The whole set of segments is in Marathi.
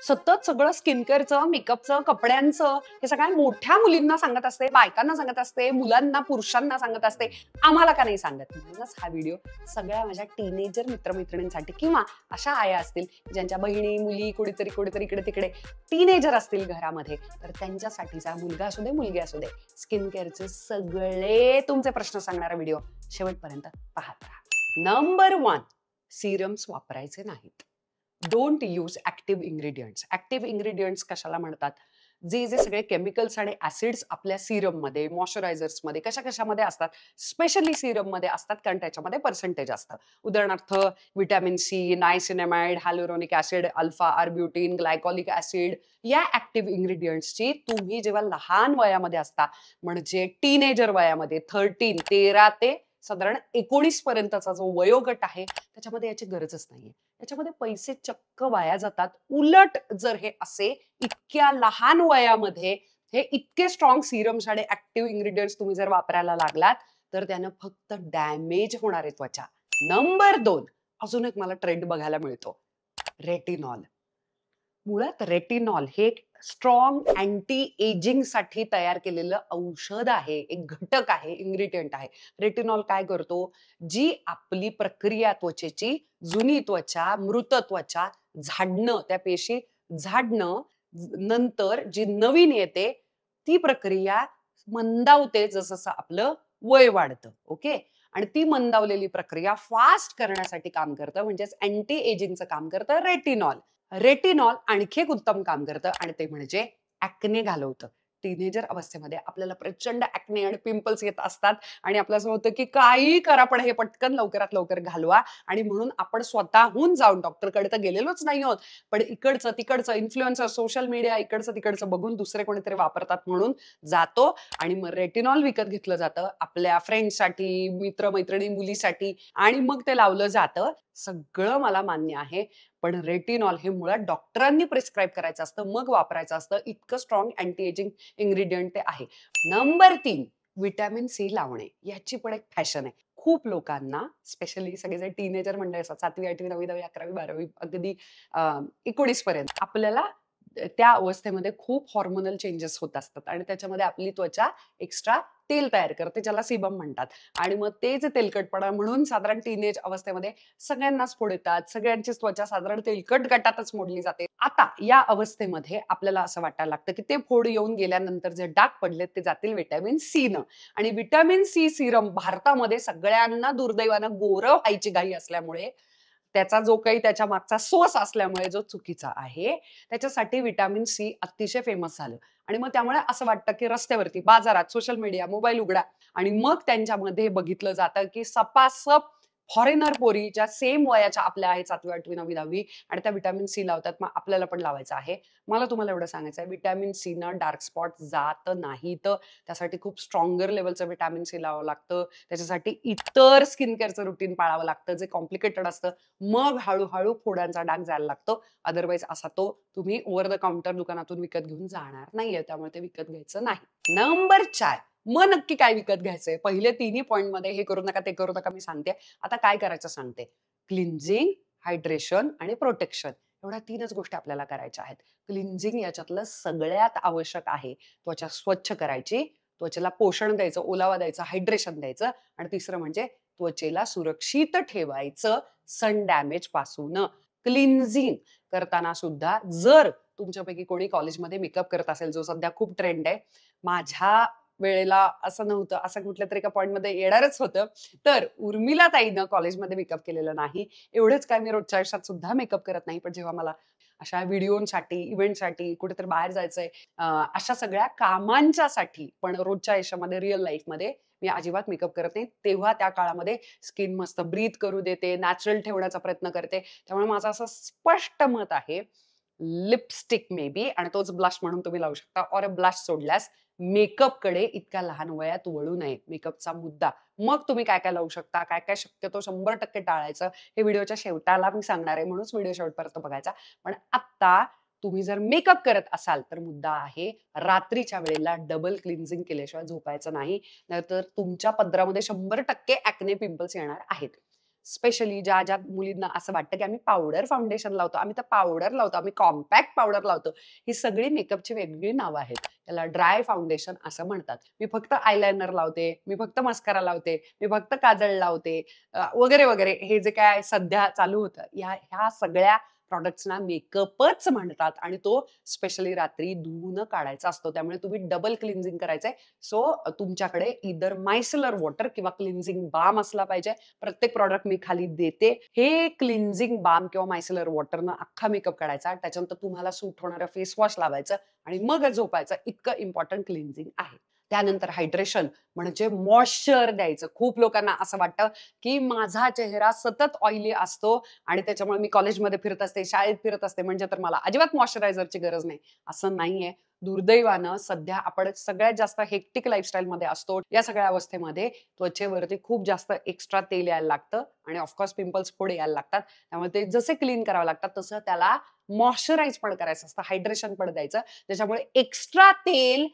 सतत सगळं स्किन केअरचं, मेकअपचं, कपड्यांचं हे सगळ्या मोठ्या मुलींना सांगत असते, बायकांना सांगत असते, मुलांना, पुरुषांना सांगत असते. आम्हाला का नाही सांगत? म्हणूनच हा व्हिडिओ सगळ्या माझ्या टीनेजर मित्रमैत्रिणींसाठी किंवा अशा आया असतील ज्यांच्या बहिणी, मुली कुठेतरी कुठेतरी इकडे-तिकडे टीनेजर असतील घरामध्ये, तर त्यांच्यासाठीचा मुलगा असू दे, मुलगी असू दे, स्किन केअरचे सगळे तुमचे प्रश्न सांगणारा व्हिडिओ शेवटपर्यंत पाहत राहा. नंबर 1, सिरम्स वापरायचे नाहीत. Don't use active ingredients. Active ingredients कशाला म्हणतात? जे जे सगळे केमिकल्स आणि ऍसिड्स आपल्या सिरममध्ये, मॉइश्चरायझर्समध्ये, कशामध्ये असतात, स्पेशली सिरममध्ये असतात, कारण त्याच्यामध्ये पर्सेंटेज असतं. उदाहरणार्थ vitamin C, niacinamide, hyaluronic acid, alpha arbutin, glycolic acid, या ऍक्टिव्ह इन्ग्रेडियंट्सची तुम्ही जेव्हा लहान वयामध्ये असता, म्हणजे टीनेजर वयामध्ये 13 ते साधारण 19 पर्यंतचा जो वयोगट आहे, त्याच्यामध्ये याची गरजच नाहीये. याच्यामध्ये पैसे चक्क वाया जातात. उलट जर हे असे इतक्या लहान वयामध्ये हे इतके स्ट्रॉंग सिरम्स आणि ऍक्टिव्ह इन्ग्रेडियंट्स तुम्ही जर वापरायला लागलात, तर त्यानं फक्त डॅमेज होणार आहे त्वचा. नंबर 2, अजून एक मला ट्रेंड बघायला मिळतो, रेटिनॉल. मुळात रेटिनॉल हे एक स्ट्रॉंग अँटी एजिंग साठी तयार केलेलं औषध आहे, एक घटक आहे, इन्ग्रेडियंट आहे. रेटिनॉल काय करतो? जी आपली प्रक्रिया त्वचेची, जुनी त्वचा, मृत त्वचा झाडणं, त्या पेशी झाडणं, नंतर जी नवीन येते ती प्रक्रिया मंदावते जसं आपलं वय वाढतं. ओके. आणि ती मंदावलेली प्रक्रिया फास्ट करण्यासाठी काम करतं, म्हणजेच अँटी एजिंगचं काम करतं रेटिनॉल. रेटिनॉल आणखी एक उत्तम काम करतं आणि ते म्हणजे ऍक्ने घालवतं. टीनेजर अवस्थेमध्ये आपल्याला प्रचंड ऍक्ने आणि पिंपल्स येत असतात आणि आपलं असं होतं की काही करा पण हे पटकन लवकरात लवकर घालवा. आणि म्हणून आपण स्वतःहून जाऊन डॉक्टरकडे तर गेलेलोच नाही आहोत, पण इकडचं तिकडचं इन्फ्लुएन्सर, सोशल मीडिया, इकडचं तिकडचं बघून दुसरे कोणीतरी वापरतात म्हणून जातो आणि मग रेटिनॉल विकत घेतलं जातं आपल्या फ्रेंड्ससाठी, मित्रमैत्रिणी, मुलीसाठी, आणि मग ते लावलं जातं. सगळं मला मान्य आहे, पण रेटिनॉल हे मुळात डॉक्टरांनी प्रिस्क्राईब करायचं असतं, मग वापरायचं असतं. इतकं स्ट्रॉंग अँटी एजिंग इन्ग्रेडियंट ते आहे. नंबर 3, व्हिटॅमिन सी लावणे. याची पण एक फॅशन आहे. खूप लोकांना, स्पेशली सगळे जे टीनेजर मंडळी असतात, 7वी, 8वी, 9वी, 10वी, 11वी, 12वी, अगदी 19 पर्यंत, आपल्याला त्या अवस्थेमध्ये खूप हॉर्मोनल चेंजेस होत असतात आणि त्याच्यामध्ये आपली त्वचा एक्स्ट्रा तेल तयार करते, ज्याला सीबम म्हणतात. आणि मग ते जे तेलकटपणा, म्हणून साधारण टीनेज अवस्थेमध्ये सगळ्यांनाच फोड येतात, सगळ्यांचीच त्वचा साधारण तेलकट गटातच मोडली जाते. आता या अवस्थेमध्ये आपल्याला असं वाटायला लागतं की ते फोड येऊन गेल्यानंतर जे डाग पडलेत ते जातील व्हिटॅमिन सी न. आणि व्हिटॅमिन सी सिरम भारतामध्ये सगळ्यांना दुर्दैवानं गोरं व्हायची घाई असल्यामुळे, त्याचा जो काही त्याच्या मागचा सोर्स असल्यामुळे जो चुकीचा आहे, त्याच्यासाठी व्हिटॅमिन सी अतिशय फेमस झालं. आणि मग त्यामुळे असं वाटतं की रस्त्यावरती, बाजारात, सोशल मीडिया, मोबाईल उघडा आणि मग त्यांच्यामध्ये बघितलं जातं की सपासप फॉरेनर पोरी ज्या सेम वयाच्या आपल्या आहेत, 7वी, 8वी, 9वी, 10वी, आणि त्या व्हिटॅमिन सी लावतात. मग आपल्याला पण लावायचं आहे. मला तुम्हाला एवढं सांगायचं आहे, व्हिटॅमिन सी न डार्क स्पॉट जात नाहीत. त्यासाठी खूप स्ट्रॉंगर लेवलचं व्हिटॅमिन सी लावावं लागतं. त्याच्यासाठी इतर स्किन केअरचं रुटीन पाळावं लागतं, जे कॉम्प्लिकेटेड असतं. मग हळूहळू फोडांचा डाग जायला लागतो. अदरवाईज असा तो तुम्ही ओव्हर द काउंटर दुकानातून विकत घेऊन जाणार नाहीये, त्यामुळे ते विकत घ्यायचं नाही. नंबर 4, मग नक्की काय विकत घ्यायचंय? पहिले तिन्ही पॉइंट मध्ये हे करू नका, ते करू नका मी सांगते. आता काय करायचं सांगते. क्लिन्झिंग, हायड्रेशन आणि प्रोटेक्शन, एवढ्या 3च गोष्टी आपल्याला करायच्या आहेत. क्लिन्झिंग याच्यातलं सगळ्यात आवश्यक आहे. त्वचा स्वच्छ करायची, त्वचेला पोषण द्यायचं, ओलावा द्यायचा, हायड्रेशन द्यायचं, आणि तिसरं म्हणजे त्वचेला सुरक्षित ठेवायचं सन डॅमेज पासून. क्लिन्झिंग करताना सुद्धा जर तुमच्यापैकी कोणी कॉलेजमध्ये मेकअप करत असेल, जो सध्या खूप ट्रेंड आहे, माझ्या वेळेला असं नव्हतं, असं कुठल्या तरी एका पॉइंटमध्ये येणारच होतं. तर उर्मिला ताईनं कॉलेजमध्ये मेकअप केलेलं नाही. एवढंच काय, मी रोजच्या आयुष्यात सुद्धा मेकअप करत नाही, पण जेव्हा मला अशा व्हिडिओसाठी, इव्हेंटसाठी, कुठेतरी बाहेर जायचंय, अशा सगळ्या कामांच्यासाठी, पण रोजच्या आयुष्यामध्ये, रिअल लाईफमध्ये मी अजिबात मेकअप करत नाही. तेव्हा त्या काळामध्ये स्किन मस्त ब्रीथ करू देते, नॅचरल ठेवण्याचा प्रयत्न करते. त्यामुळे माझं असं स्पष्ट मत आहे, लिपस्टिक मे बी, आणि तोच ब्लश म्हणून तुम्ही लावू शकता, और ब्लश सोडल्यास मेकअपकडे इतक्या लहान वयात वळू नये. मेकअपचा मुद्दा. मग तुम्ही काय काय लावू शकता, काय काय शक्यतो 100% टाळायचं, हे व्हिडिओच्या शेवटाला मी सांगणार आहे, म्हणूनच व्हिडिओ शेवटपर्यंत बघायचा. पण आत्ता तुम्ही जर मेकअप करत असाल, तर मुद्दा आहे, रात्रीच्या वेळेला डबल क्लिन्झिंग केल्याशिवाय झोपायचं नाही, नाहीतर तुमच्या पदरामध्ये 100% ऍक्ने पिंपल्स येणार आहेत. स्पेशली ज्या ज्या मुलींना असं वाटतं की आम्ही पावडर फाउंडेशन लावतो, आम्ही तर पावडर लावतो, आम्ही कॉम्पॅक्ट पावडर लावतो, ही सगळी मेकअपची वेगवेगळी नावं आहेत. त्याला ड्राय फाउंडेशन असं म्हणतात. मी फक्त आयलाइनर लावते, मी फक्त मस्कारा लावते, मी फक्त काजळ लावते, वगैरे वगैरे. हे जे काय सध्या चालू होतं, ह्या सगळ्या प्रॉडक्ट्सना मेकअपच म्हणतात आणि तो स्पेशली रात्री धुवून काढायचा असतो. त्यामुळे तुम्ही डबल क्लिन्झिंग करायचंय. सो तुमच्याकडे इदर मायसेलर वॉटर किंवा क्लिन्झिंग बाम असला पाहिजे. प्रत्येक प्रॉडक्ट मी खाली देते. हे क्लिन्झिंग बाम किंवा मायसेलर वॉटरनं अख्खा मेकअप काढायचा. त्याच्यानंतर तुम्हाला सूट होणारं फेस वॉश लावायचं आणि मग झोपायचं. इतकं इम्पॉर्टंट क्लिन्झिंग आहे. त्यानंतर हायड्रेशन म्हणजे मॉइश्चर द्यायचं. खूप लोकांना असं वाटतं की माझा चेहरा सतत ऑइली असतो आणि त्याच्यामुळे मी कॉलेजमध्ये फिरत असते, शाळेत फिरत असते, म्हणजे तर मला अजिबात मॉइश्चरायझरची गरज नाही. असं नाहीये. दुर्दैवानं सध्या आपण सगळ्यात जास्त हेक्टिक लाईफस्टाईलमध्ये असतो. या सगळ्या अवस्थेमध्ये त्वचेवरती खूप जास्त एक्स्ट्रा तेल यायला लागतं आणि ऑफकोर्स पिंपल्स पुढे यायला लागतात. त्यामुळे ते जसे क्लीन करावं लागतात तसं त्याला मॉइश्चराइज पण करायचं असतं, हायड्रेशन पण द्यायचं. त्याच्यामुळे एक्स्ट्रा तेल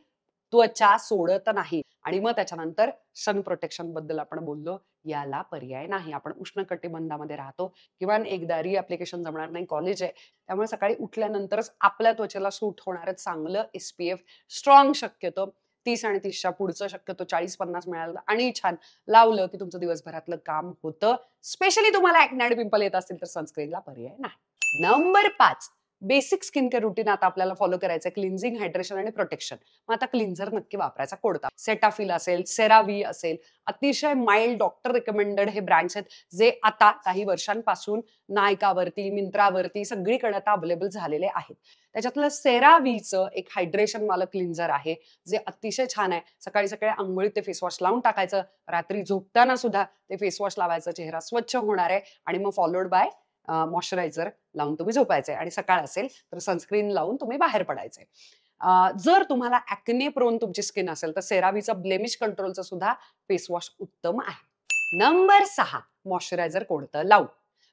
त्वचा सोडत नाही. आणि मग त्याच्यानंतर सन प्रोटेक्शन बद्दल आपण बोललो. याला पर्याय नाही. आपण उष्णकटिबंधामध्ये राहतो. किमान एकदा रिअप्लिकेशन जमणार नाही, कॉलेज आहे. त्यामुळे सकाळी उठल्यानंतरच आपल्या त्वचेला सूट होणारं चांगलं SPF स्ट्रॉंग शक्यतो 30 आणि 30च्या पुढचं शक्यतो 40-50 मिळालं आणि छान लावलं की तुमचं दिवसभरातलं काम होतं. स्पेशली तुम्हाला ॲक्ने आणि पिंपल येत असतील तर सनस्क्रीनला पर्याय नाही. Number 5 basic skin care routine आता आपल्याला फॉलो करायचं आहे. क्लिन्झिंग, हायड्रेशन आणि प्रोटेक्शन. मग आता क्लिन्झर नक्की वापरायचा कोणता? सेटाफिल असेल, सेरावी असेल, अतिशय माइल्ड डॉक्टर रिकमेंडेड हे ब्रँड्स आहेत, जे आता काही वर्षांपासून नायकावरती, मिंत्रावरती सगळीकडे आता अवेलेबल झालेले आहेत. त्याच्यातलं सेरावीचं एक हायड्रेशन वालं क्लिन्झर आहे, जे अतिशय छान आहे. सकाळी सकाळी अंघोळीत ते फेस वॉश लावून टाकायचं, रात्री झोपताना सुद्धा ते फेस वॉश लावायचं, चेहरा स्वच्छ होणार आहे आणि मग फॉलोड बाय मॉइश्चरायझर लावून तुम्ही झोपायचंय आणि सकाळ असेल तर सनस्क्रीन लावून तुम्ही बाहेर पडायचंय. जर तुम्हाला ॲक्ने प्रोन तुमची स्किन असेल तर सेरावीचं ब्लेमिश कंट्रोलचं सुद्धा फेस वॉश उत्तम आहे. नंबर 6 मॉइश्चरायझर कोणतं लावू?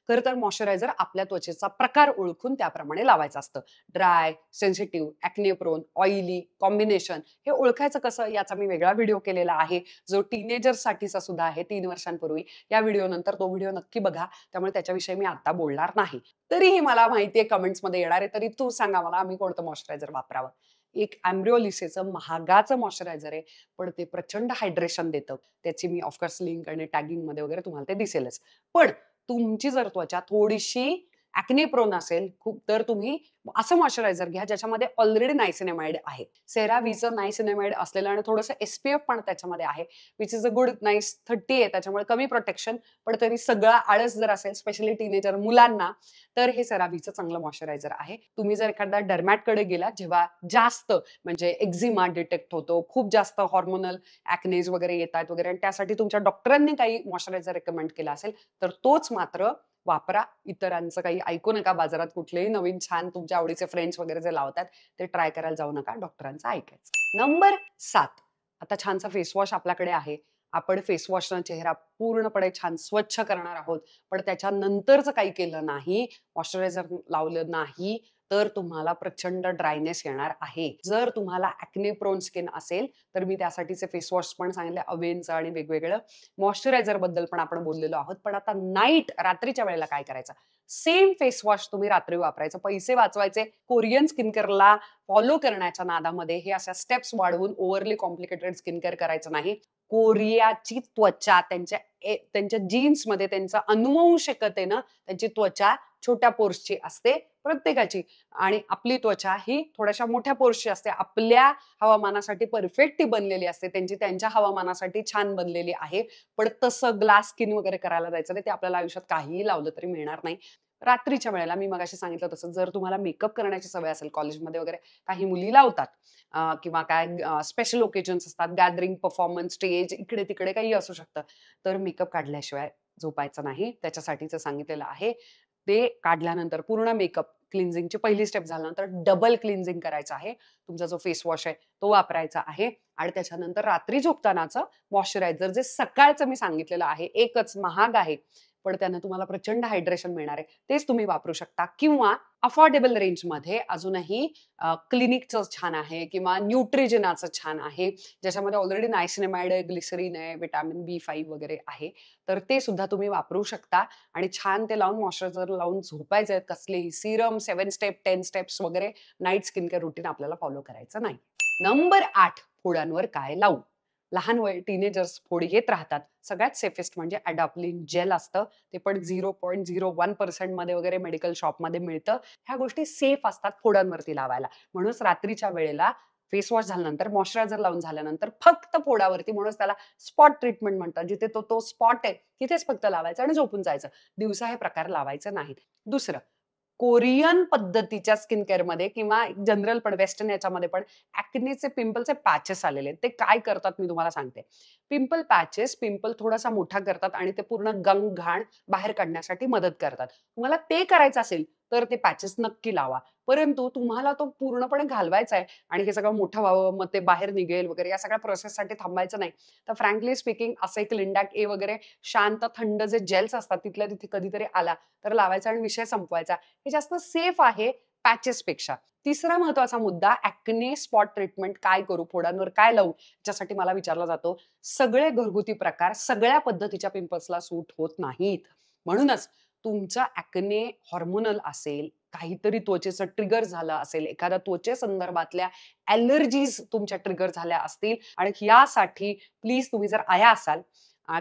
खरं तर मॉइश्चरायझर आपल्या त्वचेचा प्रकार ओळखून त्याप्रमाणे लावायचं असतं. Dry, sensitive, acne prone, oily, combination हे ओळखायचं कसं याचा मी वेगळा व्हिडिओ केलेला आहे, जो टीनेजर्ससाठीचा सुद्धा आहे 3 वर्षांपूर्वी. या व्हिडिओनंतर तो व्हिडिओ नक्की बघा. त्यामुळे त्याच्याविषयी मी आता बोलणार नाही. तरीही मला माहितीये कमेंट्समध्ये येणार आहे, तरी तू सांगा मला मी कोणतं मॉइश्चरायझर वापरावं? एक एम्ब्रिओलिसेचं महागाचं मॉइश्चरायझर आहे, पण ते प्रचंड हायड्रेशन देतं. त्याची मी ऑफकोर्स लिंक आणि टॅगिंगमध्ये वगैरे तुम्हाला ते दिसेलच. पण तुमची जर त्वचा थोडीशी ॲक्ने प्रोन असेल खूप, तर तुम्ही असं मॉइश्चरायझर घ्या ज्याच्यामध्ये ऑलरेडी नायसिनामाइड आहे. सेरावीचं नायसिनामाइड असलेलं आणि थोडंसं SPF पण त्याच्यामध्ये आहे, which is a good nice 30 आहे. त्याच्यामुळे कमी प्रोटेक्शन, पण तरी सगळा आळस जर असेल स्पेशली टीनेजर मुलांना, तर हे सेरावीचं चांगलं मॉइश्चरायझर आहे. तुम्ही जर एखादा डर्मॅटकडे गेला जेव्हा जास्त म्हणजे एक्झिमा डिटेक्ट होतो, खूप जास्त हॉर्मोनल ॲक्नेज वगैरे येतात वगैरे आणि त्यासाठी तुमच्या डॉक्टरांनी काही मॉइश्चरायझर रेकमेंड केला असेल तर तोच मात्र वापरा. इतरांचं काही ऐकू नका. बाजारात कुठलेही नवीन छान तुमच्या आवडीचे फ्रेंड्स वगैरे जे लावतात ते ट्राय करायला जाऊ नका. डॉक्टरांचं ऐकायचं. नंबर 7 आता छानसा फेस वॉश आपल्याकडे आहे. आपण फेस वॉशनं चेहरा पूर्णपणे छान स्वच्छ करणार आहोत. पण त्याच्यानंतरचं काही केलं नाही, मॉइश्चरायझर लावलं नाही, तर तुम्हाला प्रचंड ड्रायनेस येणार आहे. जर तुम्हाला ॲक्ने प्रोन स्किन असेल तर मी त्यासाठीचे फेस वॉश पण सांगितले, अवेनचं आणि वेगवेगळं. मॉइश्चरायझर बद्दल पण आपण बोललेलो आहोत. पण आता रात्रीच्या वेळेला काय करायचं? सेम फेस वॉश तुम्ही रात्री वापरायचं. पैसे वाचवायचे. कोरियन स्किन केअरला फॉलो करण्याच्या नादामध्ये हे अशा स्टेप्स वाढवून ओव्हरली कॉम्प्लिकेटेड स्किन केअर करायचं नाही. कोरियाची त्वचा त्यांच्या जीन्समध्ये त्यांचं अनुवंशिकतेनं त्यांची त्वचा छोट्या पोर्सची असते प्रत्येकाची आणि आपली त्वचा ही थोड्याशा मोठ्या पोर्सची असते. आपल्या हवामानासाठी परफेक्ट ती बनलेली असते. त्यांची त्यांच्या हवामानासाठी छान बनलेली आहे. पण तसं ग्लास स्किन वगैरे करायला जायचं नाही. ते आपल्याला आयुष्यात काहीही लावलं तरी मिळणार नाही. रात्रीच्या वेळेला मी मगाशी सांगितलं तसं जर तुम्हाला मेकअप करण्याची सवय असेल, कॉलेजमध्ये वगैरे काही मुली लावतात किंवा काय स्पेशल ओकेजन्स असतात, गॅदरिंग, परफॉर्मन्स, स्टेज, इकडे-तिकडे काही असू शकतं. तर मेकअप काढल्याशिवाय झोपायचं नाही. त्याच्यासाठीचं सांगितलेलं आहे. ते काढल्यानंतर पूर्ण मेकअप क्लिन्झिंगची पहिली स्टेप झाल्यानंतर डबल क्लिन्झिंग करायचं आहे. तुमचा जो फेस वॉश आहे तो वापरायचा आहे आणि त्याच्यानंतर रात्री झोपतानाचं मॉइश्चरायझर जे सकाळचं मी सांगितलेलं आहे, एकच महाग आहे. पण त्यानं तुम्हाला प्रचंड हायड्रेशन मिळणार आहे. तेच तुम्ही वापरू शकता. किंवा अफोर्डेबल रेंजमध्ये अजूनही क्लिनिकचं छान आहे किंवा न्यूट्रिजिनाचं छान आहे, ज्याच्यामध्ये ऑलरेडी नायसिनामाइड आहे, ग्लिसरीन आहे, व्हिटॅमिन B5 वगैरे आहे. तर ते सुद्धा तुम्ही वापरू शकता आणि छान ते लावून मॉइश्चरायझर लावून झोपायचं. कसलेही सिरम, 7 स्टेप, 10 स्टेप्स वगैरे नाईट स्किन केअर रुटीन आपल्याला फॉलो करायचं नाही. नंबर 8, फोडांवर काय लावू? लहान वय टीनेजर्स फोडी घेत राहतात. सगळ्यात सेफेस्ट म्हणजे अडॅप्टलिन जेल असतं. ते पण 0.01% मध्ये वगैरे मेडिकल शॉपमध्ये मिळतं. ह्या गोष्टी सेफ असतात फोडांवरती लावायला. म्हणूनच रात्रीच्या वेळेला फेस वॉश झाल्यानंतर, मॉइश्चरायझर लावून झाल्यानंतर फक्त फोडावरती, म्हणूनच त्याला स्पॉट ट्रीटमेंट म्हणतात. जिथे तो स्पॉट आहे तिथेच फक्त लावायचं आणि झोपून जायचं. दिवसा हे प्रकार लावायचे नाहीत. दुसरं, कोरियन पद्धतीच्या स्किन केअरमध्ये किंवा जनरल पण वेस्टर्न याच्यामध्ये पण ॲक्नेचे पिंपलचे पॅचेस आलेले आहेत. ते काय करतात मी तुम्हाला सांगते. पिंपल पॅचेस पिंपल थोडासा मोठा करतात आणि ते पूर्ण गंग घाण बाहेर काढण्यासाठी मदत करतात. तुम्हाला ते करायचं असेल तर ते पॅचेस नक्की लावा. परंतु तुम्हाला तो पूर्णपणे घालवायचा आहे आणि हे सगळं मोठं व्हावं, मग ते बाहेर निघेल वगैरे या सगळ्या प्रोसेससाठी थांबायचं नाही. तर फ्रँकली स्पीकिंग असं एक लिंडॅक ए वगैरे शांत थंड जे जेल्स असतात तिथल्या तिथे कधीतरी आला तर लावायचा आणि विषय संपवायचा. हे जास्त सेफ आहे पॅचेसपेक्षा. तिसरा महत्वाचा मुद्दा, ॲक्ने स्पॉट ट्रीटमेंट काय करू, फोडांवर काय लावू, याच्यासाठी मला विचारला जातो. सगळे घरगुती प्रकार सगळ्या पद्धतीच्या पिंपल्सला सूट होत नाहीत. म्हणूनच तुमचा ॲक्ने हॉर्मोनल असेल, काहीतरी त्वचेचं ट्रिगर झालं असेल, एखाद्या त्वचेसंदर्भातल्या ॲलर्जीज तुमच्या ट्रिगर झाल्या असतील आणि यासाठी प्लीज तुम्ही जर आया असाल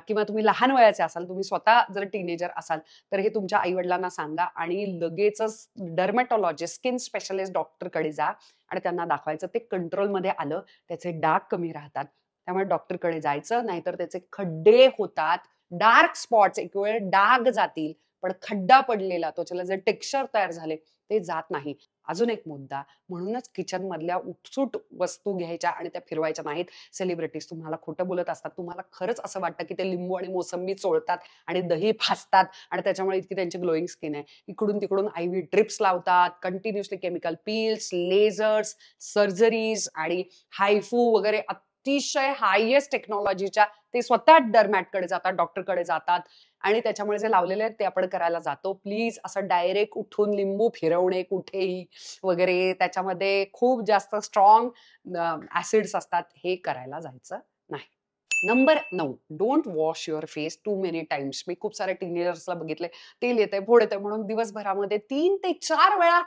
किंवा तुम्ही लहान वयाचे असाल, तुम्ही स्वतः जर टीनेजर असाल, तर हे तुमच्या आई-वडिलांना सांगा आणि लगेचच डर्मॅटॉलॉजिस्ट, स्किन स्पेशलिस्ट डॉक्टरकडे जा आणि त्यांना दाखवायचं. ते कंट्रोलमध्ये आलं, त्याचे डाग कमी राहतात. त्यामुळे डॉक्टरकडे जायचं, नाहीतर त्याचे खड्डे होतात. डार्क स्पॉट्स एक वेळ डाग जातील, पण खड्डा पडलेला त्वचेला जे टेक्स्चर तयार झाले ते जात नाही. अजून एक मुद्दा, म्हणूनच किचन मधल्या उपसूट वस्तू घ्यायच्या आणि त्या फिरवायच्या नाहीत. सेलिब्रिटीज तुम्हाला खोटं बोलत असतात. तुम्हाला खरंच असं वाटतं की ते लिंबू आणि मोसंबी चोळतात आणि दही फासतात आणि त्याच्यामुळे इतकी त्यांची ग्लोईंग स्किन आहे. इकडून तिकडून IV ड्रिप्स लावतात, continuously chemical peels, lasers, surgeries आणि हायफू वगैरे अतिशय हायेस्ट टेक्नॉलॉजीच्या ते स्वतः डर्मॅटकडे जातात, डॉक्टरकडे जातात आणि त्याच्यामुळे जे लावलेले आहेत ते आपण करायला जातो. प्लीज असं डायरेक्ट उठून लिंबू फिरवणे कुठेही वगैरे, त्याच्यामध्ये खूप जास्त स्ट्रॉंग ऍसिड्स असतात, हे करायला जायचं नाही. Number 9, don't wash your face too many times. मी खूप साऱ्या टीनेजर्सला बघितलंय, तेल येतंय, फोड येतंय म्हणून दिवसभरामध्ये 3 ते 4 वेळा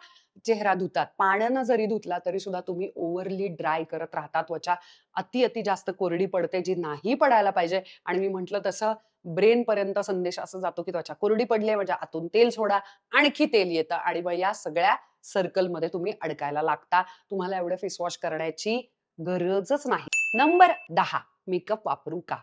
चेहरा धुतात. पाण्यानं जरी धुतला तरी सुद्धा तुम्ही ओव्हरली ड्राय करत राहता. त्वचा अति जास्त कोरडी पडते, जी नाही पडायला पाहिजे. आणि मी म्हटलं तसं ब्रेन पर्यंत संदेश असा जातो की त्वचा कोरडी पडली म्हणजे आतून तेल सोडा, आणखी तेल येतं आणि मग या सगळ्या सर्कलमध्ये तुम्ही अडकायला लागता. तुम्हाला एवढं फेस वॉश करण्याची गरजच नाही. नंबर 10, मेकअप वापरू का?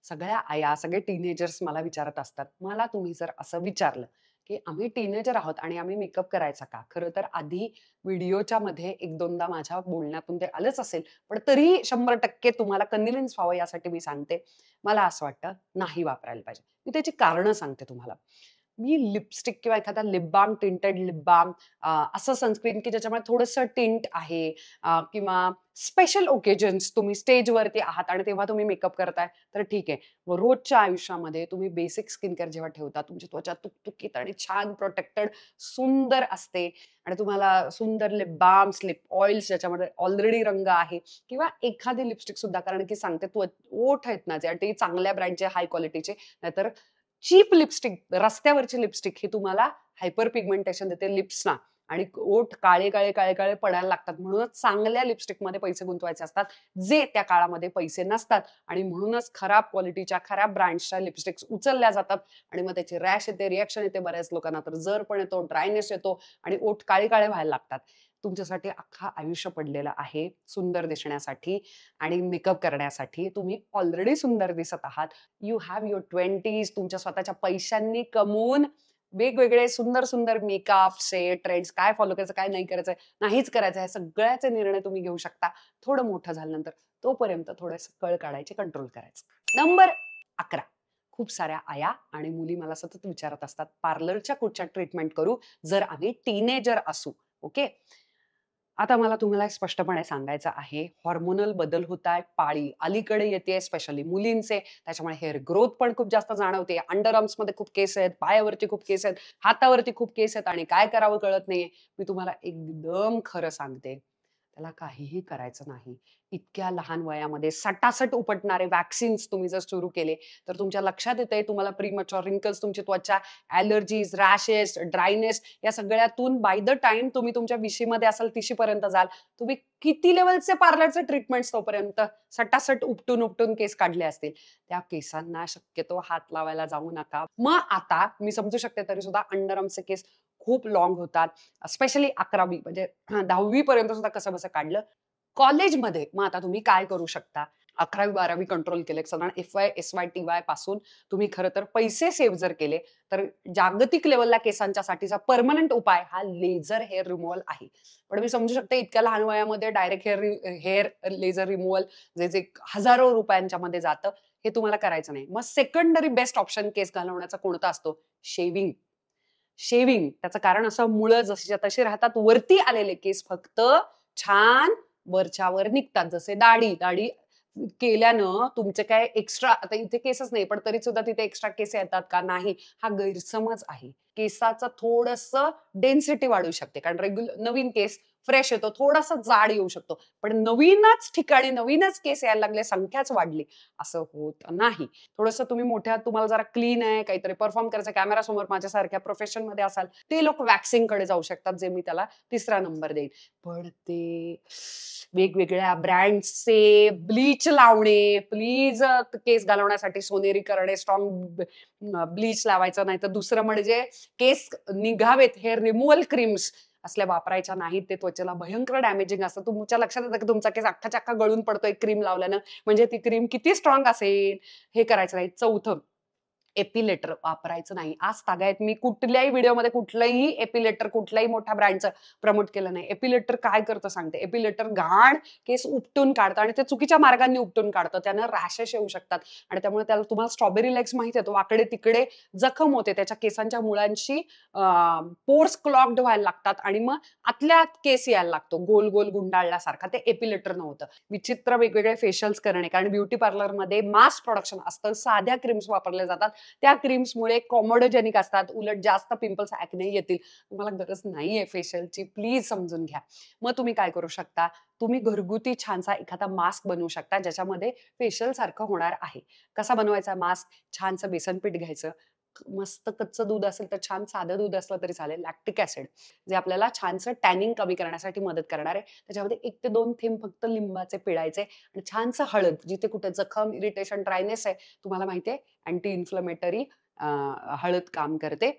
सगळ्या आया, सगळे टीनेजर्स मला विचारत असतात. मला तुम्ही जर असं विचारलं, की आम्ही टीनेजर आहोत आणि आम्ही मेकअप करायचा का? खरं तर आधी व्हिडिओच्या मध्ये 1-2दा माझ्या बोलण्यातून ते आलंच असेल, पण तरीही 100% तुम्हाला कन्व्हिन्स व्हावं यासाठी मी सांगते. मला असं वाटतं नाही वापरायला पाहिजे. मी त्याची कारणं सांगते तुम्हाला. मी लिपस्टिक किंवा एखादा lip balm, tinted lip balm, असं सनस्क्रीन की ज्याच्यामध्ये थोडंसं टिंट आहे किंवा स्पेशल ओकेजन्स तुम्ही स्टेजवरती आहात आणि तेव्हा तुम्ही मेकअप करताय तर ठीक आहे. मग रोजच्या आयुष्यामध्ये तुम्ही बेसिक स्किन केअर जेव्हा ठेवता, तुमची त्वचा तुकतुकीत आणि छान प्रोटेक्टेड सुंदर असते आणि तुम्हाला सुंदर लिप बाल्म्स, लिप ऑइल्स ज्याच्यामध्ये ऑलरेडी रंग आहे किंवा एखादी लिपस्टिक सुद्धा, कारण की सांगते ओठ आहेत ना जे, ते चांगल्या ब्रँडचे, हाय क्वालिटीचे, नाहीतर चीप लिपस्टिक, रस्त्यावरची लिपस्टिक ही तुम्हाला हायपर पिगमेंटेशन देते लिप्सना आणि ओठ काळे काळे काळे काळे पडायला लागतात. म्हणूनच चांगल्या लिपस्टिकमध्ये पैसे गुंतवायचे असतात, जे त्या काळामध्ये पैसे नसतात आणि म्हणूनच खराब क्वालिटीच्या, खराब ब्रँड्सच्या लिपस्टिक्स उचलल्या जातात आणि मग त्याची रॅश येते, रिॲक्शन येते बऱ्याच लोकांना, तर जर पण येतो, ड्रायनेस येतो आणि ओठ काळे काळे व्हायला लागतात. तुमच्यासाठी अख्खा आयुष्य पडलेलं आहे सुंदर दिसण्यासाठी आणि मेकअप करण्यासाठी. तुम्ही ऑलरेडी सुंदर दिसत आहात. यू हॅव युअर 20s, तुमच्या स्वतःच्या पैशांनी कमवून वेगवेगळे सुंदर सुंदर मेकअपचे ट्रेंड्स, काय फॉलो करायचं, काय नाही करायचंय, नाहीच करायचं आहे, सगळ्याचे निर्णय तुम्ही घेऊ शकता थोडं मोठं झाल्यानंतर. तोपर्यंत थोडंसं कळ काढायचे, कंट्रोल करायचं. नंबर 11, खूप साऱ्या आया आणि मुली मला सतत विचारत असतात, पार्लरच्या कुठच्या ट्रीटमेंट करू जर आम्ही टीनेजर असू? ओके, आता मला तुम्हाला स्पष्टपणे सांगायचं आहे, हॉर्मोनल बदल होत आहेत, पाळी अलीकडे येते स्पेशली मुलींचे. त्याच्यामुळे हेअर ग्रोथ पण खूप जास्त जाणवते. अंडर आर्म्समध्ये खूप केस आहेत, पायावरती खूप केस आहेत, हातावरती खूप केस आहेत आणि काय करावं कळत नाहीये. मी तुम्हाला एकदम खरं सांगते, त्याला काहीही करायचं नाही. इतक्या लहान वयामध्ये सटासट उपटणारे वॅक्सिन्स तुम्ही जर सुरू केले, तर तुमच्या लक्षात येतंय तुम्हाला प्रीमॅच्युअर रिंकल्स, तुमची त्वचा, ॲलर्जीज, रॅशेस, ड्रायनेस या सगळ्यातून बाय द टाईम तुम्ही तुमच्या 20शी असाल 30शी पर्यंत जाल, तुम्ही किती लेव्हलचे पार्लरचे ट्रीटमेंट्स तोपर्यंत सटासट उपटून केस काढले असतील. त्या केसांना शक्यतो हात लावायला जाऊ नका. मग आता मी समजू शकते तरी सुद्धा अंडरआर्मचे केस खूप लाँग होतात. स्पेशली 11वी म्हणजे 10वी पर्यंत सुद्धा कसंबसं काढलं. कॉलेजमध्ये मग आता तुम्ही काय करू शकता? 11वी-12वी कंट्रोल केले. साधारण एफ-वाय, एस-वाय, टी-वाय पासून तुम्ही खरं तर पैसे सेव्ह जर केले, तर जागतिक लेव्हलला केसांच्यासाठीचा पर्मनंट उपाय हा लेझर हेअर रिमूव्हल आहे. पण मी समजू शकते इतक्या लहान वयामध्ये डायरेक्ट हेअर लेझर रिमूव्हल जे हजारो रुपयांच्या मध्ये जातं, हे तुम्हाला करायचं नाही. मग सेकंडरी बेस्ट ऑप्शन केस घालवण्याचा कोणता असतो? शेव्हिंग. शेव्हिंग. त्याचं कारण असं मुळं जशीच्या तशी राहतात. वरती आलेले केस फक्त छान वरच्या वर निघतात. जसे दाढी. दाढी केल्यानं तुमचे काय एक्स्ट्रा आता इथे केसच नाही, पण तरी सुद्धा तिथे एक्स्ट्रा केस येतात का? नाही. हा गैरसमज आहे. केसाचं थोडंसं डेन्सिटी वाढू शकते. कारण नवीन केस फ्रेश येतो. थोडासा जाड येऊ शकतो. पण नवीनच ठिकाणी नवीनच केस यायला लागले, संख्याच वाढली, असं होत नाही. थोडंसं तुम्ही मोठ्या तुम्हाला जरा क्लीन आहे, काहीतरी परफॉर्म करायचं कॅमेरासमोर माझ्यासारख्या प्रोफेशनमध्ये असाल, ते लोक वॅक्सिंगकडे जाऊ शकतात, जे मी त्याला 3रा नंबर देईन. पण ते वेगवेगळ्या ब्रँड्सचे ब्लीच लावणे, प्लीज केस घालवण्यासाठी सोनेरी करणे, स्ट्रॉंग ब्लीच लावायचं नाही. तर दुसरं म्हणजे केस निघावेत हेअर रिमूव्हल क्रीम्स असल्या वापरायच्या नाहीत. ते त्वचेला भयंकर डॅमेजिंग असतं. तुमच्या लक्षात येतं की तुमचा केस अख्खाच्या अख्खा गळून पडतोय क्रीम लावल्यानं. म्हणजे ती क्रीम किती स्ट्रॉंग असेल. हे करायचं नाही. 4थं एपिलेटर वापरायचं नाही. आज तागायत मी कुठल्याही व्हिडिओमध्ये कुठलंही एपिलेटर कुठल्याही मोठ्या ब्रँडचं प्रमोट केलं नाही. एपिलेटर काय करतं सांगते. एपिलेटर घाण केस उपटून काढतं आणि ते चुकीच्या मार्गाने उपटून काढतं. त्यानं रॅशेस येऊ शकतात आणि त्यामुळे त्याला तुम्हाला स्ट्रॉबेरी लेग्स माहिती आहे, तो वाकडे-तिकडे जखम होते. त्याच्या केसांच्या मुळांशी पोर्स क्लॉग्ड व्हायला लागतात आणि मग आतल्या आत केस यायला लागतो. गोल-गोल गुंडाळल्यासारखा. ते एपिलेटर नव्हतं. विचित्र वेगवेगळे फेशियल्स करणे कारण ब्युटी पार्लरमध्ये मास प्रोडक्शन असतं. साध्या क्रीम्स वापरल्या जातात. त्या क्रीम्समुळे कॉमोडोजेनिक असतात. उलट जास्त पिंपल्स, ॲक्ने येतील. तुम्हाला गरज नाहीये फेशियलची. प्लीज समजून घ्या. मग तुम्ही काय करू शकता? तुम्ही घरगुती छानसा एखादा मास्क बनवू शकता, ज्याच्यामध्ये फेशियल सारखं होणार आहे. कसा बनवायचा मास्क? छानसं बेसन पीठ घ्यायचं. मस्त कच्चं दूध असेल तर छान, साधं दूध असलं तरी चालेल. लॅक्टिक ॲसिड जे आपल्याला छानसं टॅनिंग कमी करण्यासाठी मदत करणार आहे. त्याच्यामध्ये 1 ते 2 थेंब फक्त लिंबाचे पिळायचे आणि छानसं हळद, जिथे कुठे जखम, इरिटेशन, ड्रायनेस आहे, तुम्हाला माहिती आहे अँटी इन्फ्लमेटरी हळद काम करते.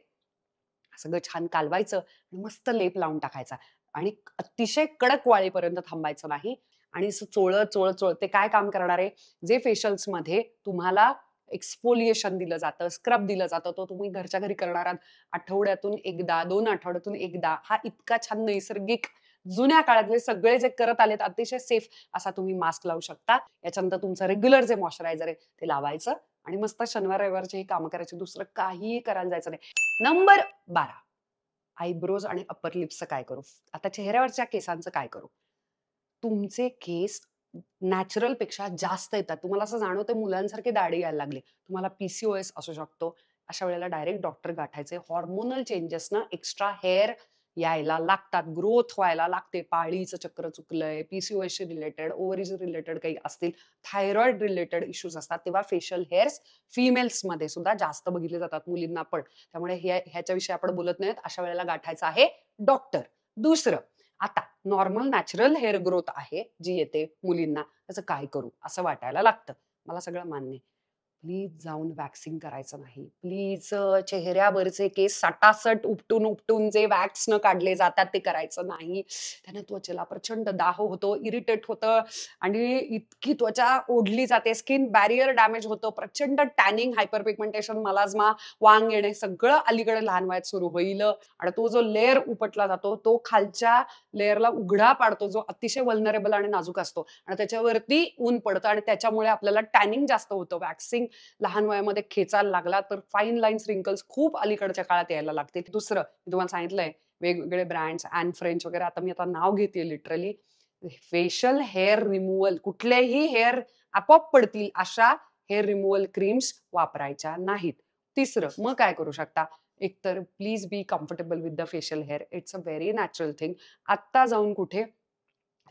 सगळं छान कालवायचं आणि मस्त लेप लावून टाकायचा आणि अतिशय कडक वाळेपर्यंत थांबायचं नाही आणि असं चोळत ते काय काम करणार आहे? जे फेशियल्समध्ये तुम्हाला एक्सफोलिएशन दिलं जातं, स्क्रब दिलं जातं, तो तुम्ही घरच्या घरी करणार आहात. आठवड्यातून एकदा, 2 आठवड्यातून एकदा हा इतका छान नैसर्गिक जुन्या काळातले सगळे जे करत आलेत अतिशय सेफ असा तुम्ही मास्क लावू शकता. याच्यानंतर तुमचं रेग्युलर जे मॉइश्चरायझर आहे ते लावायचं आणि मस्त शनिवार रविवारची ही कामं करायची. दुसरं काहीही करायला जायचं नाही. नंबर 12 आयब्रोज आणि अपर लिप्सचं काय करू? आता चेहऱ्यावरच्या केसांचं काय करू? तुमचे केस नॅचरलपेक्षा जास्त येतात. तुम्हाला असं जाणवतंय मुलांसारखी दाढी यायला लागली. तुम्हाला पी-सी-ओ-एस असू शकतो. अशा वेळेला डायरेक्ट डॉक्टर गाठायचे. हॉर्मोनल चेंजेसनं एक्स्ट्रा हेअर यायला लागतात. ग्रोथ व्हायला लागते. पाळीचं चक्र चुकलंय, पी-सी-ओ-एसशी रिलेटेड, ओव्हरीज रिलेटेड काही असतील, थायरॉइड रिलेटेड इश्यूज असतात, तेव्हा फेशियल हेअर्स फिमेल्समध्ये सुद्धा जास्त बघितले जातात, मुलींना पण. त्यामुळे ह्याच्याविषयी आपण बोलत नाहीत. अशा वेळेला गाठायचं आहे डॉक्टर. दुसरं, आता नॉर्मल नॅचरल हेअर ग्रोथ आहे, जी येते मुलींना. त्याचं काय करू? असं वाटायला लागतं. मला सगळं मान्य आहे. प्लीज जाऊन वॅक्सिंग करायचं नाही. प्लीज चेहऱ्यावरचे केस सटासट उपटून जे वॅक्सनं काढले जातात ते करायचं नाही. त्याने त्वचेला प्रचंड दाह होतो, इरिटेट होतं आणि इतकी त्वचा ओढली जाते. स्किन बॅरियर डॅमेज होतं. प्रचंड टॅनिंग, हायपर पिगमेंटेशन, मलाज्मा, वांग येणे सगळं अलीकडे लहान वयात सुरू होईल आणि तो जो लेयर उपटला जातो, तो खालच्या लेयरला उघडा पाडतो, जो अतिशय व्हल्नरेबल आणि नाजूक असतो आणि त्याच्यावरती ऊन पडतं आणि त्याच्यामुळे आपल्याला टॅनिंग जास्त होतं. वॅक्सिंग लहान वयामध्ये खेचायला लागला तर फाईन लाईन्स, रिंकल्स खूप अलीकडच्या काळात यायला लागतील. दुसरं मी तुम्हाला सांगितलंय वेगवेगळे ब्रँड्स अँड फ्रेंच वगैरे, आता मी नाव घेते लिटरली. फेशियल हेअर रिमूव्हल, कुठलेही हेअर आपोआप पडतील अशा हेअर रिमूव्हल क्रीम्स वापरायच्या नाहीत. तिसरं मग काय करू शकता, एकतर please be comfortable with the facial hair. It's a very natural thing. आत्ता जाऊन कुठे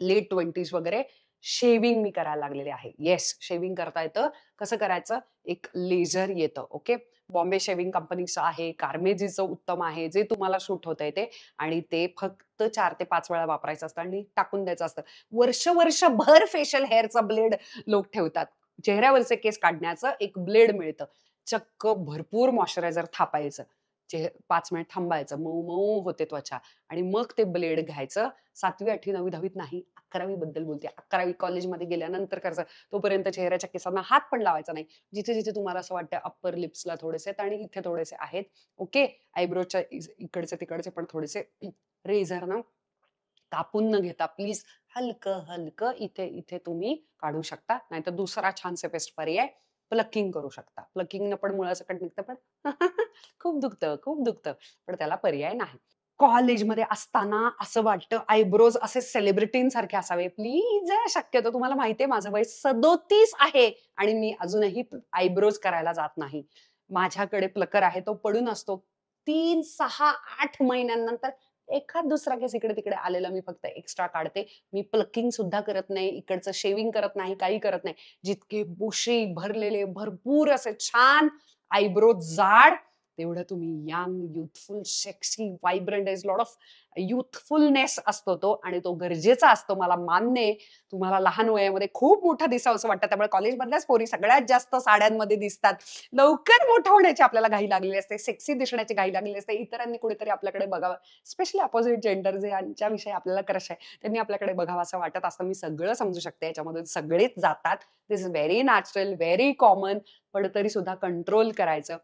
लेट 20s वगैरे शेविंग मी करायला लागलेले आहे. येस, शेविंग करता येतं. कसं करायचं? एक लेझर येतं. ओके. बॉम्बे शेविंग कंपनीचं आहे, कार्मेजीचं उत्तम आहे, जे तुम्हाला सूट होतंय ते. आणि ते फक्त 4 ते 5 वेळा वापरायचं असतं आणि टाकून द्यायचं असतं. वर्षभर फेशियल हेअरचा ब्लेड लोक ठेवतात. चेहऱ्यावरचे केस काढण्याचं एक ब्लेड मिळतं. चक्क भरपूर मॉइश्चरायझर थापायचं. 5 मिनिट थांबायचं. मऊ-मऊ होते त्वचा आणि मग ते ब्लेड घ्यायचं. 7वी, 8वी, 9वी, 10वीत नाही, 11वी बद्दल बोलते. 11वी कॉलेजमध्ये गेल्यानंतर करायचं. तोपर्यंत चेहऱ्याच्या केसांना हात पण लावायचा नाही. जिथे-जिथे तुम्हाला असं वाटतं अप्पर लिप्सला थोडेसे आहेत आणि इथे थोडेसे आहेत. ओके. आयब्रोच्या इकडचे-तिकडचे पण थोडेसे रेझरनं कापून न घेता प्लीज हलकं-हलकं इथे-इथे तुम्ही काढू शकता. नाहीतर दुसरा छानसा बेस्ट पर्याय प्लकिंग करू शकता. प्लकिंगनं पण मुळासकट निघतं, पण खूप दुखतं, खूप दुखतं. पण त्याला पर्याय नाही. कॉलेजमध्ये असताना असं वाटतं आयब्रोज असे सेलिब्रिटींसारखे असावे. प्लीज शक्यतो तुम्हाला माहिती आहे माझं वय 37 आहे आणि मी अजूनही आयब्रोज करायला जात नाही. माझ्याकडे प्लकर आहे, तो पडून असतो. 3, 6, 8 महिन्यांनंतर एखाद दुसरा केस इकडे-तिकडे आलेला मी फक्त एक्स्ट्रा काढते. मी प्लकिंग सुद्धा करत नाही, इकडचं शेव्हिंग करत नाही, काही करत नाही. जितके बुशी भरलेले, भरपूर असे छान आयब्रो जाड, तेवढं तुम्ही young, youthful, sexy, vibrant, there is lot of youthfulness असतो तो आणि तो गरजेचा असतो. मला मान्य आहे. तुम्हाला लहान वयामध्ये खूप मोठं दिसावसं वाटतं. त्यामुळे कॉलेजमधल्याच पोरी सगळ्यात जास्त साड्यांमध्ये दिसतात. लवकर मोठं होण्याची आपल्याला घाई लागलेली असते. सेक्सी दिसण्याची घाई लागलेली असते. इतरांनी कुठेतरी आपल्याकडे बघावं. स्पेशली अपोझिट जेंडर ज्यांच्याविषयी आपल्याला क्रश आहे, त्यांनी आपल्याकडे बघावं असं वाटत असतं. मी सगळं समजू शकते. याच्यामधून सगळेच जातात. This is very natural, very common. पण तरी सुद्धा कंट्रोल करायचं.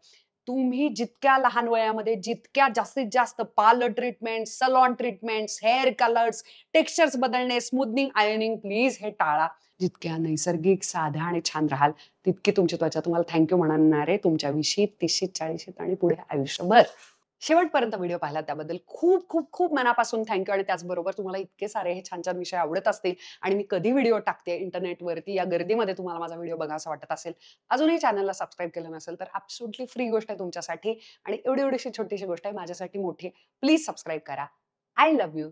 तुम्ही जितक्या लहान वयामध्ये जितक्या जास्तीत जास्त parlour treatment, salon treatments, hair colours, textures बदलणे, स्मूथनिंग, आयर्निंग, प्लीज हे टाळा. जितक्या नैसर्गिक, साध्या आणि छान राहाल, तितकी तुमची त्वचा तुम्हाला थँक्यू म्हणणार आहे तुमच्या 20शीत, 30शीत, 40शीत आणि पुढे आयुष्यभर. शेवटपर्यंत व्हिडिओ पाहिला त्याबद्दल खूप खूप खूप मनापासून थँक्यू. आणि त्याचबरोबर तुम्हाला इतके सारे हे छान छान विषय आवडत असतील आणि मी कधी व्हिडिओ टाकते इंटरनेटवरती, या गर्दीमध्ये तुम्हाला माझा व्हिडिओ बघावासा वाटत असेल, अजूनही चॅनलला सबस्क्राईब केलं नसेल तर ॲब्सोल्युटली फ्री गोष्ट आहे तुमच्यासाठी आणि एवढी एवढीशी छोटीशी गोष्ट आहे माझ्यासाठी मोठी आहे. प्लीज सबस्क्राईब करा. I love you.